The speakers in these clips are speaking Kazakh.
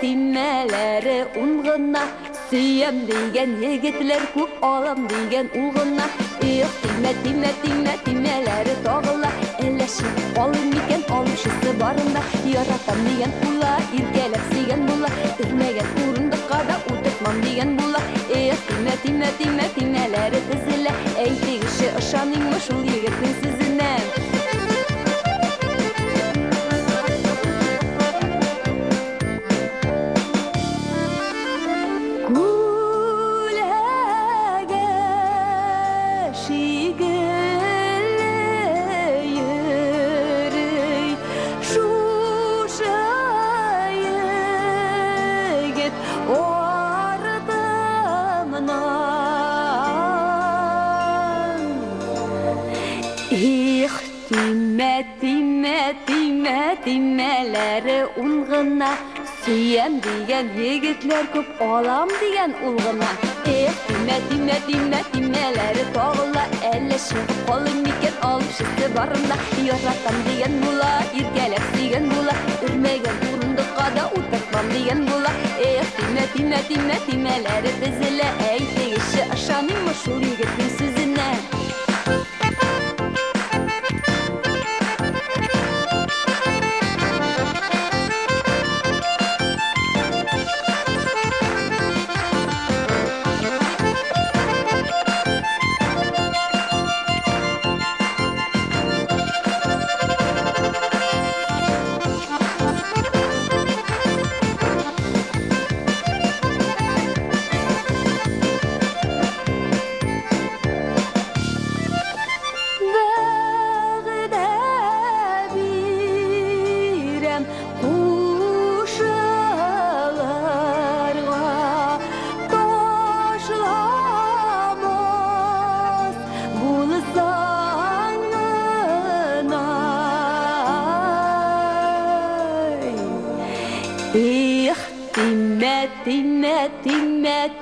Тиммелері ұңғына, сүйем деген егетлер көп алам деген ұлғына. Тиммелері тоғыла, әлеші қолым екен олымшысы барында. Яратам деген ұла, иргелеп сеген бұла, үрмеген ұрындыққа да ұтытмам деген бұла. Тиммелері тізілі, әйтегіші ұшаныңмы шул егеттің сізіне. Тиммелері ұңғына, сүйем деген егетлер көп алам деген ұлғына. Тиммелері тоғыла, әлі шығып қолым екен алымшысы барында. Яратам деген бұла, иргелеп сүйген бұла, үрмеген ұрындыққа да ұтыртмам деген бұла. Тиммелері тізілі, әйтегіші ашаныңмы шул егеттің сөзіне.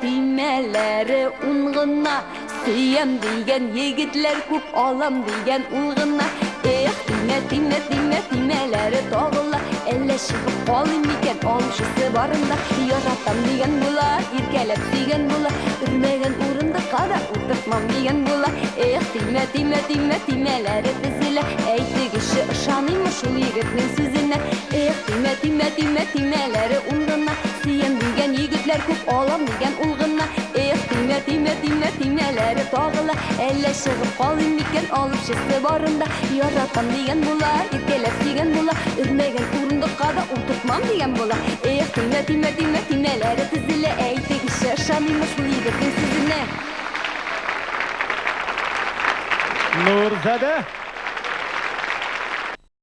Тиммелері ұңғына, сүйем деген егетлер көп алам деген ұлғына. Тиммелері тоғыла, әлі шығып қолым екен олымшысы барында. Яратам деген бұла, иргелеп сүйген бұла, үрмеген ұрындыққа да ұтыртмам деген бұла. Тиммелері тізілі, әйтегіші ұшаныңмы шул егеттің сөзіне. Тиммелері ұңғына, сүйем деген егетлер көп алам деген ұлғына. Тиммелері тоғыла, әлі шығып қолым екен олымшысы барында. Яратам деген бұла, иргелеп сүйген бұла, үрмеген ұрындыққа да ұтыртмам деген бұла. Тиммелері тізілі, әйтегіші ұшаныңмы шул егеттің сөзіне. Нұрзада